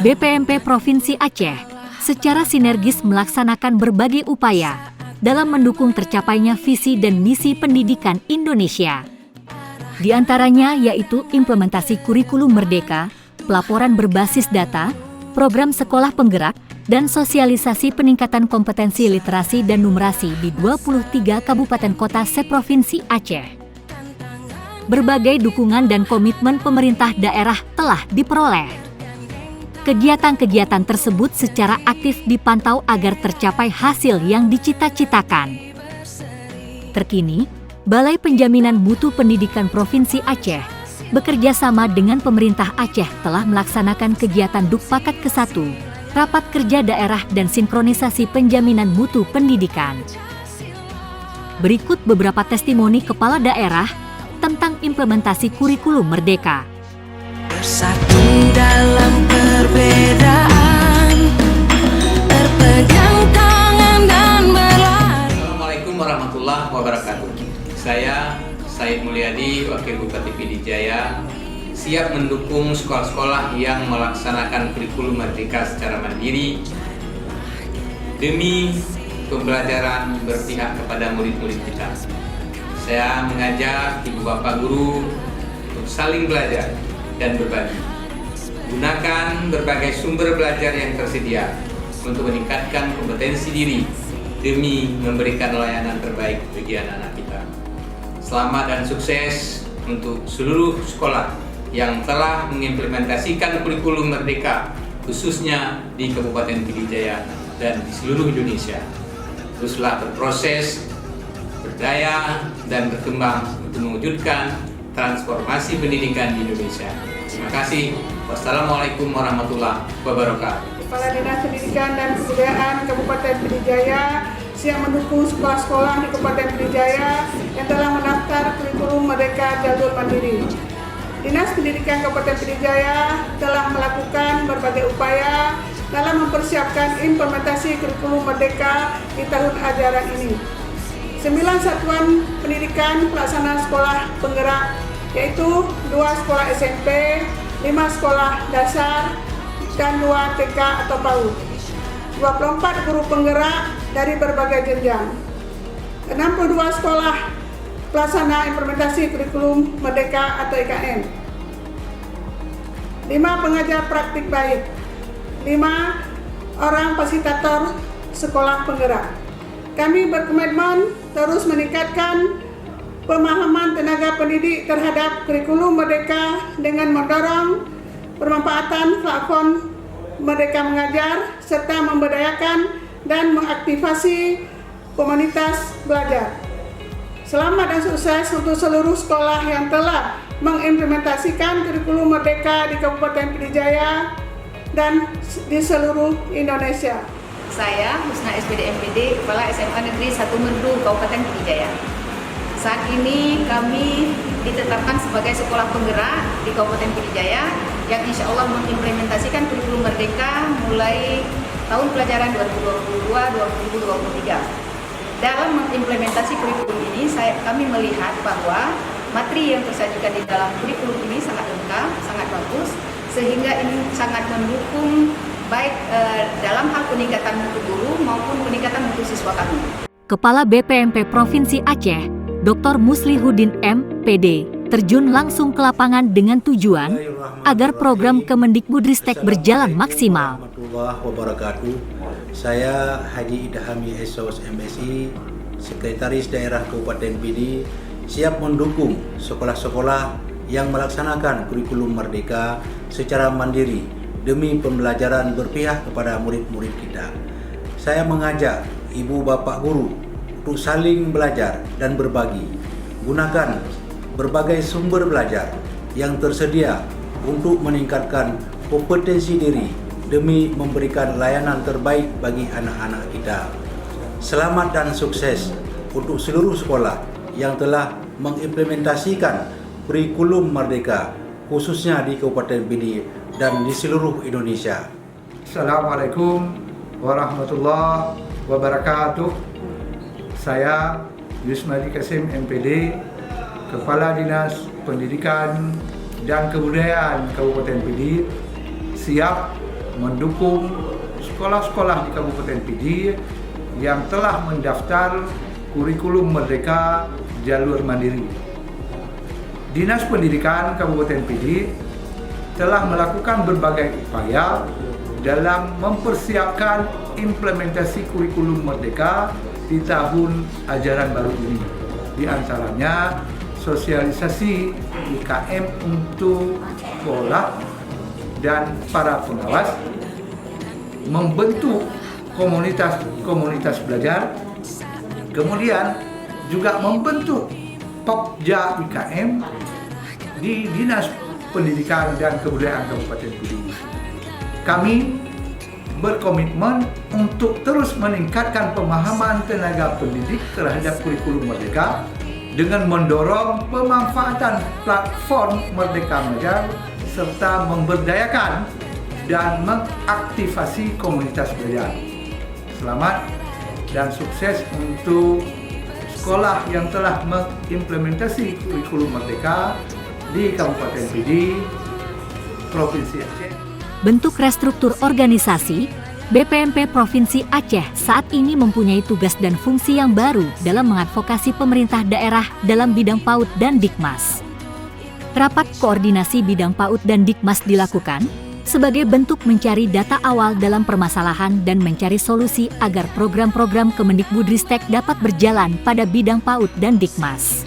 BPMP Provinsi Aceh secara sinergis melaksanakan berbagai upaya dalam mendukung tercapainya visi dan misi pendidikan Indonesia. Di antaranya yaitu implementasi kurikulum merdeka, pelaporan berbasis data, program sekolah penggerak, dan sosialisasi peningkatan kompetensi literasi dan numerasi di 23 kabupaten kota seprovinsi Aceh. Berbagai dukungan dan komitmen pemerintah daerah telah diperoleh. Kegiatan-kegiatan tersebut secara aktif dipantau agar tercapai hasil yang dicita-citakan. Terkini, Balai Penjaminan Mutu Pendidikan Provinsi Aceh bekerja sama dengan pemerintah Aceh telah melaksanakan kegiatan Dukpakat ke-1, Rapat Kerja Daerah dan Sinkronisasi Penjaminan Mutu Pendidikan. Berikut beberapa testimoni kepala daerah tentang implementasi kurikulum merdeka. Bersatu dalam perbedaan, berpegang tangan dan berlari. Assalamualaikum warahmatullahi wabarakatuh. Saya Said Mulyadi, Wakil Bupati Pidijaya, siap mendukung sekolah-sekolah yang melaksanakan kurikulum merdeka secara mandiri demi pembelajaran berpihak kepada murid-murid kita. Saya mengajak ibu bapak guru untuk saling belajar dan berbagi. Gunakan berbagai sumber belajar yang tersedia untuk meningkatkan kompetensi diri demi memberikan layanan terbaik bagi anak-anak kita. Selamat dan sukses untuk seluruh sekolah yang telah mengimplementasikan kurikulum merdeka, khususnya di Kabupaten Pidijaya dan di seluruh Indonesia. Teruslah berproses, berdaya, dan berkembang untuk mewujudkan transformasi pendidikan di Indonesia. Terima kasih. Wassalamualaikum warahmatullahi wabarakatuh. Kepala Dinas Pendidikan dan Kebudayaan Kabupaten Pidijaya siap mendukung sekolah-sekolah di Kabupaten Pidijaya yang telah mendaftar kurikulum merdeka jalur mandiri. Dinas Pendidikan Kabupaten Pidijaya telah melakukan berbagai upaya dalam mempersiapkan implementasi kurikulum merdeka di tahun ajaran ini. 9 satuan pendidikan pelaksana sekolah penggerak, yaitu 2 sekolah SMP, 5 sekolah dasar, dan 2 TK atau PAUD. 24 guru penggerak dari berbagai jenjang. 62 sekolah pelaksana implementasi kurikulum merdeka atau IKM. 5 pengajar praktik baik. 5 orang fasilitator sekolah penggerak. Kami berkomitmen terus meningkatkan pemahaman tenaga pendidik terhadap kurikulum merdeka dengan mendorong pemanfaatan platform Merdeka Mengajar serta memberdayakan dan mengaktifasi komunitas belajar. Selamat dan sukses untuk seluruh sekolah yang telah mengimplementasikan kurikulum merdeka di Kabupaten Pidijaya dan di seluruh Indonesia. Saya Husna SPD MPD, Kepala SMA Negeri 1 Merdu, Kabupaten Pidijaya. Saat ini kami ditetapkan sebagai sekolah penggerak di Kabupaten Pidijaya yang insya Allah mengimplementasikan kurikulum merdeka mulai tahun pelajaran 2022-2023. Dalam mengimplementasi kurikulum ini, kami melihat bahwa materi yang tersajikan di dalam kurikulum ini sangat lengkap, sangat bagus, sehingga ini sangat mendukung baik dalam hal peningkatan mutu guru maupun peningkatan mutu siswa kami. Kepala BPMP Provinsi Aceh, Dr. Muslihuddin M.Pd, terjun langsung ke lapangan dengan tujuan agar program Kemendikbudristek berjalan maksimal. Wabarakatuh. Saya Haji Idhami SOS MSI, Sekretaris Daerah Kabupaten Pidi, siap mendukung sekolah-sekolah yang melaksanakan kurikulum merdeka secara mandiri demi pembelajaran berpihak kepada murid-murid kita. Saya mengajak ibu bapak guru untuk saling belajar dan berbagi. Gunakan berbagai sumber belajar yang tersedia untuk meningkatkan kompetensi diri demi memberikan layanan terbaik bagi anak-anak kita. Selamat dan sukses untuk seluruh sekolah yang telah mengimplementasikan kurikulum merdeka, khususnya di Kabupaten Pidi dan di seluruh Indonesia. Assalamualaikum warahmatullahi wabarakatuh. Saya Yusmadi Kasim MPD, Kepala Dinas Pendidikan dan Kebudayaan Kabupaten Pidi, siap mendukung sekolah-sekolah di Kabupaten Pidi yang telah mendaftar kurikulum Merdeka jalur mandiri. Dinas Pendidikan Kabupaten Pidi telah melakukan berbagai upaya dalam mempersiapkan implementasi kurikulum Merdeka di tahun ajaran baru ini. Di antaranya sosialisasi IKM untuk sekolah dan para pengawas, membentuk komunitas belajar, kemudian juga membentuk Pokja IKM di Dinas Pendidikan dan Kebudayaan Kabupaten Pidi. Kami berkomitmen untuk terus meningkatkan pemahaman tenaga pendidik terhadap kurikulum Merdeka dengan mendorong pemanfaatan platform Merdeka Mengajar serta memberdayakan dan mengaktifasi komunitas belajar. Selamat dan sukses untuk sekolah yang telah mengimplementasi kurikulum Merdeka di Kabupaten Pidi, Provinsi Aceh. Bentuk restruktur organisasi, BPMP Provinsi Aceh saat ini mempunyai tugas dan fungsi yang baru dalam mengadvokasi pemerintah daerah dalam bidang PAUD dan Dikmas. Rapat koordinasi bidang PAUD dan Dikmas dilakukan sebagai bentuk mencari data awal dalam permasalahan dan mencari solusi agar program-program Kemendikbudristek dapat berjalan pada bidang PAUD dan Dikmas.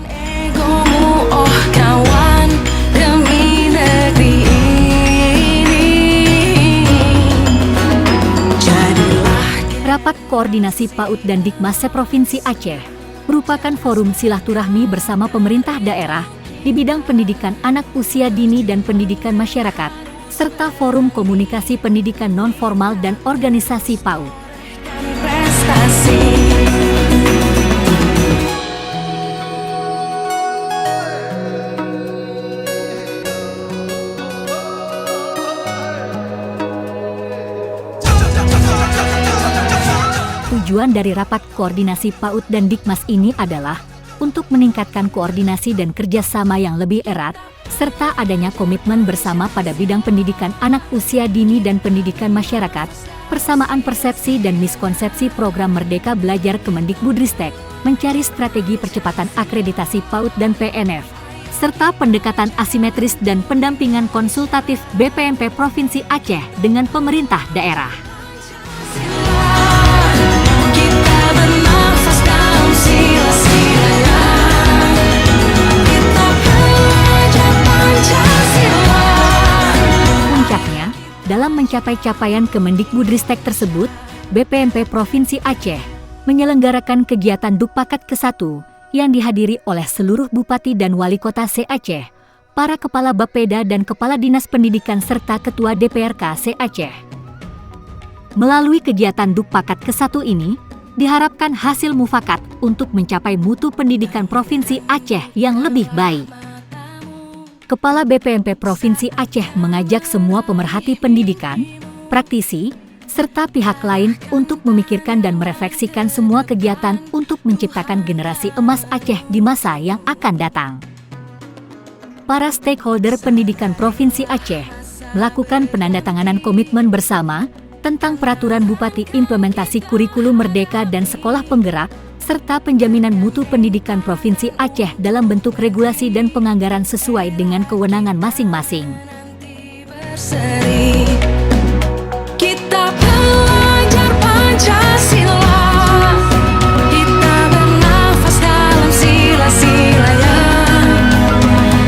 Egomu, oh kawan, demi negeri ini. Jadilah Rapat Koordinasi PAUD dan Dikmas se-Provinsi Aceh merupakan forum silaturahmi bersama pemerintah daerah di bidang pendidikan anak usia dini dan pendidikan masyarakat, serta forum komunikasi pendidikan non-formal dan organisasi PAUD. prestasi. Tujuan dari rapat koordinasi PAUD dan Dikmas ini adalah untuk meningkatkan koordinasi dan kerjasama yang lebih erat, serta adanya komitmen bersama pada bidang pendidikan anak usia dini dan pendidikan masyarakat, persamaan persepsi dan miskonsepsi program Merdeka Belajar Kemendikbudristek, mencari strategi percepatan akreditasi PAUD dan PNF, serta pendekatan asimetris dan pendampingan konsultatif BPMP Provinsi Aceh dengan pemerintah daerah. Kita bernafas dalam sila-silanya. Kita belajar Pancasila. Puncaknya, dalam mencapai capaian Kemendikbudristek tersebut, BPMP Provinsi Aceh menyelenggarakan kegiatan Dukpakat ke-1 yang dihadiri oleh seluruh Bupati dan Wali Kota se-Aceh, para Kepala Bapeda dan Kepala Dinas Pendidikan serta Ketua DPRK se-Aceh. Melalui kegiatan Dukpakat ke-1 ini, diharapkan hasil mufakat untuk mencapai mutu pendidikan Provinsi Aceh yang lebih baik. Kepala BPMP Provinsi Aceh mengajak semua pemerhati pendidikan, praktisi, serta pihak lain untuk memikirkan dan merefleksikan semua kegiatan untuk menciptakan generasi emas Aceh di masa yang akan datang. Para stakeholder pendidikan Provinsi Aceh melakukan penandatanganan komitmen bersama tentang peraturan Bupati implementasi kurikulum Merdeka dan sekolah penggerak, serta penjaminan mutu pendidikan Provinsi Aceh dalam bentuk regulasi dan penganggaran sesuai dengan kewenangan masing-masing. Berseri, kita belajar Pancasila. Kita bernafas dalam sila-silanya.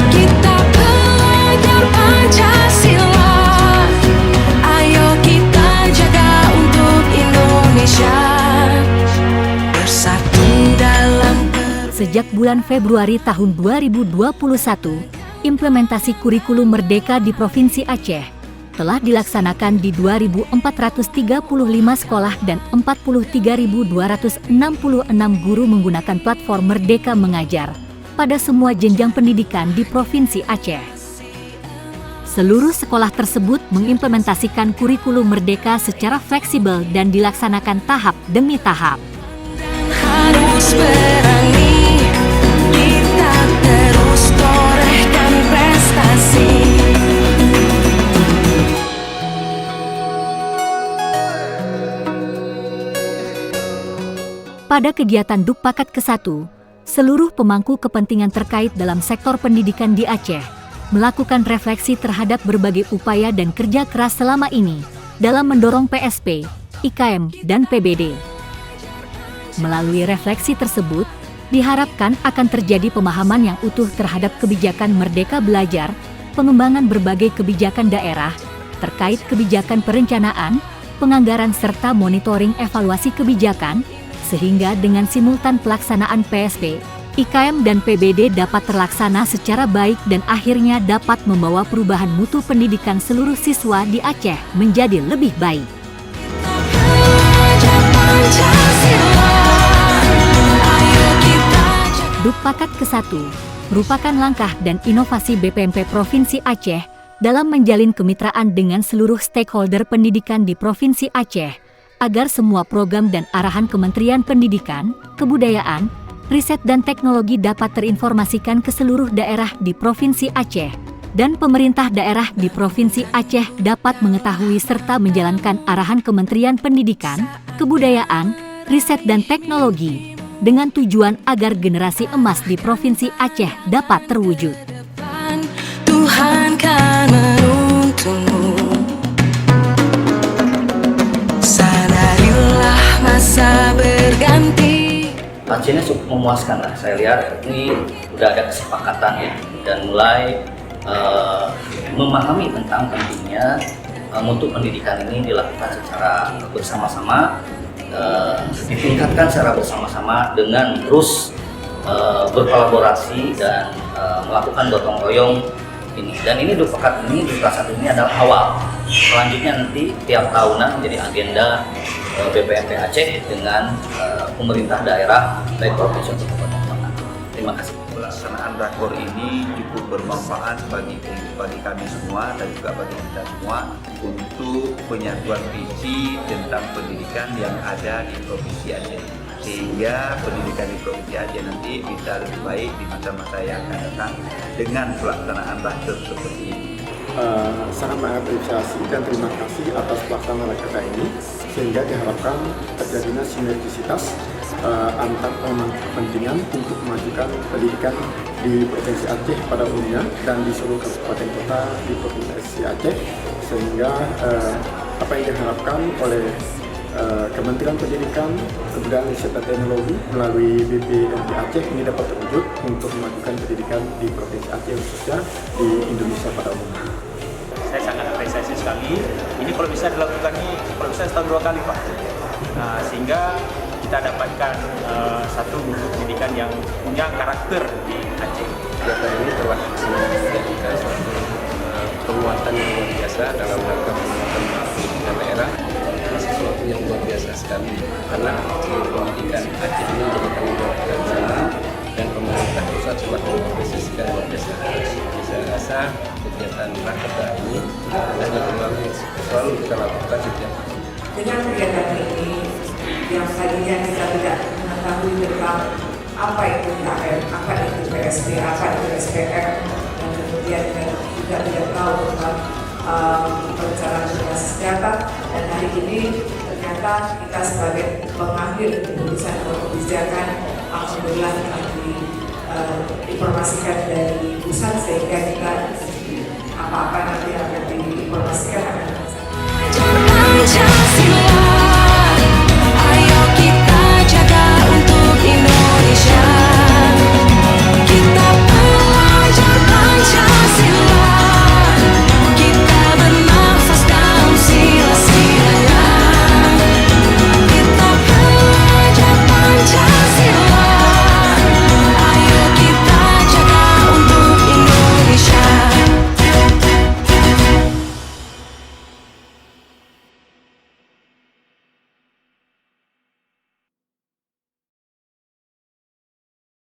Kita belajar Pancasila. Ayo kita jaga untuk Indonesia. Bersatu dalam Sejak bulan Februari tahun 2021, implementasi kurikulum Merdeka di Provinsi Aceh telah dilaksanakan di 2.435 sekolah dan 43.266 guru menggunakan platform Merdeka Mengajar pada semua jenjang pendidikan di Provinsi Aceh. Seluruh sekolah tersebut mengimplementasikan kurikulum Merdeka secara fleksibel dan dilaksanakan tahap demi tahap. harus berani, kita terus torehkan prestasi. Pada kegiatan Dukpakat ke-1, seluruh pemangku kepentingan terkait dalam sektor pendidikan di Aceh melakukan refleksi terhadap berbagai upaya dan kerja keras selama ini dalam mendorong PSP, IKM, dan PBD. Melalui refleksi tersebut, diharapkan akan terjadi pemahaman yang utuh terhadap kebijakan Merdeka Belajar, pengembangan berbagai kebijakan daerah, terkait kebijakan perencanaan, penganggaran serta monitoring evaluasi kebijakan, sehingga dengan simultan pelaksanaan PSP, IKM dan PBD dapat terlaksana secara baik dan akhirnya dapat membawa perubahan mutu pendidikan seluruh siswa di Aceh menjadi lebih baik. Dukpakat ke-1 merupakan langkah dan inovasi BPMP Provinsi Aceh dalam menjalin kemitraan dengan seluruh stakeholder pendidikan di Provinsi Aceh agar semua program dan arahan Kementerian Pendidikan, Kebudayaan, Riset dan Teknologi dapat terinformasikan ke seluruh daerah di Provinsi Aceh dan pemerintah daerah di Provinsi Aceh dapat mengetahui serta menjalankan arahan Kementerian Pendidikan, Kebudayaan, Riset dan Teknologi dengan tujuan agar generasi emas di Provinsi Aceh dapat terwujud. Tuhan kan menuntunmu. Sadarilah masa berganti. Hasilnya cukup memuaskan lah. Saya lihat ini udah ada kesepakatan ya dan mulai memahami tentang pentingnya mutu pendidikan ini dilakukan secara bersama-sama, ditingkatkan secara bersama-sama dengan terus berkolaborasi dan melakukan gotong royong ini. Dan ini Dukpakat ini, Dukpakat 1 ini adalah awal. Selanjutnya nanti tiap tahunan menjadi agenda BPMP Aceh dengan pemerintah daerah baik provinsi atau kabupaten. Terima kasih. Pelaksanaan rakor ini cukup bermanfaat bagi kami semua dan juga bagi kita semua untuk penyatuan visi tentang pendidikan yang ada di Provinsi Aceh, sehingga pendidikan di Provinsi Aceh nanti bisa lebih baik di masa-masa yang akan datang dengan pelaksanaan rakor seperti ini. Sangat mengapresiasi dan terima kasih atas pelaksanaan rakor ini, sehingga diharapkan terjadinya sinergisitas antar pemangku kepentingan untuk memajukan pendidikan di Provinsi Aceh pada umumnya dan di seluruh kabupaten kota di Provinsi Aceh, sehingga apa yang diharapkan oleh Kementerian Pendidikan, Kebudayaan, Riset dan Teknologi melalui BPMP Aceh ini dapat terwujud untuk memajukan pendidikan di Provinsi Aceh khususnya di Indonesia pada umumnya. Saya sangat apresiasi sekali. Ini kalau bisa dilakukan ini, kalau bisa setahun 2 kali Pak. Nah, sehingga kita dapatkan satu mutu pendidikan yang punya karakter di Aceh. Data ini telah menjadikan suatu penguatan yang luar biasa dalam rangka penguatan pendidikan daerah. Sesuatu yang luar biasa sekali karena pendidikan Aceh ini menjadi tanggung jawab kita bersama dan pemerintah pusat telah memposisikan luar biasa. Saya rasa kegiatan rakor ini selalu kita lakukan setiap tahun. Dengan kegiatan ini yang tadinya kita tidak mengetahui tentang apa itu IKM, apa itu PSP, apa itu SPM, dan kemudian kita juga tidak tahu tentang perencanaan generasi sejahtera, dan hari ini ternyata kita sebagai pengambil keputusan atau kebijakan alhamdulillah diinformasikan dari pusat, sehingga kita apa-apa nanti akan